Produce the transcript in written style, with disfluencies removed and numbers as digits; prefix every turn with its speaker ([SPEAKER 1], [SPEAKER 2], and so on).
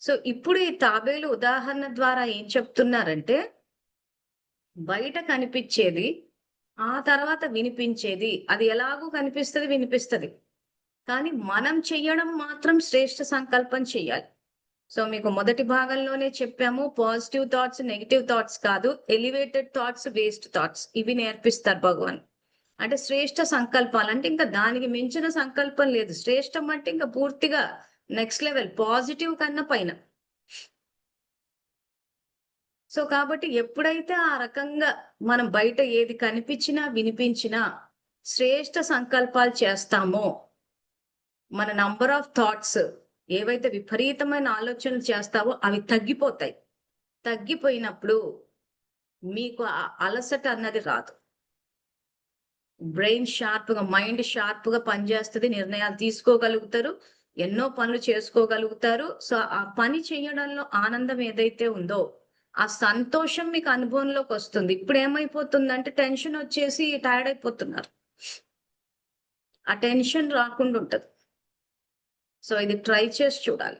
[SPEAKER 1] So ఇప్పుడు ఈ తాబేలు ఉదాహరణ ద్వారా ఏం చెప్తున్నారంటే, బయట కనిపిచ్చేది, ఆ తర్వాత వినిపించేది. అది ఎలాగో కనిపిస్తది, వినిపిస్తది. కానీ మనం చెయ్యడం మాత్రం శ్రేష్ఠ సంకల్పం చెయ్యాలి. సో మీకు మొదటి భాగంలోనే చెప్పాము. పాజిటివ్ థాట్స్, నెగెటివ్ థాట్స్ కాదు. ఎలివేటెడ్ థాట్స్, వేస్ట్ థాట్స్ ఇవి నేర్పిస్తారు భగవాన్. అంటే శ్రేష్ఠ సంకల్పాలు అంటే ఇంకా దానికి మించిన సంకల్పం లేదు. శ్రేష్టం అంటే ఇంకా పూర్తిగా నెక్స్ట్ లెవెల్ పాజిటివ్ కన్నా పైన. సో కాబట్టి ఎప్పుడైతే ఆ రకంగా మనం బయట ఏది కనిపించినా, వినిపించినా శ్రేష్ఠ సంకల్పాలు చేస్తామో, మన నంబర్ ఆఫ్ థాట్స్ ఏవైతే విపరీతమైన ఆలోచనలు చేస్తావో అవి తగ్గిపోతాయి. తగ్గిపోయినప్పుడు మీకు ఆ అలసట అన్నది రాదు. బ్రెయిన్ షార్ప్‌గా, మైండ్ షార్ప్‌గా పనిచేస్తది. నిర్ణయాలు తీసుకోగలుగుతారు. ఎన్నో పనులు చేసుకోగలుగుతారు. సో, ఆ పని చేయడంలో ఆనందం ఏదైతే ఉందో, ఆ సంతోషం మీకు అనుభవంలోకొస్తుంది. ఇప్పుడేమైపోతుందంటే టెన్షనొచ్చేసి టైర్డ్ అయిపోతున్నారు. ఆ టెన్షన్ రాకుండా ఉంటది. సో, ఇది ట్రై చేసి చూడాలి.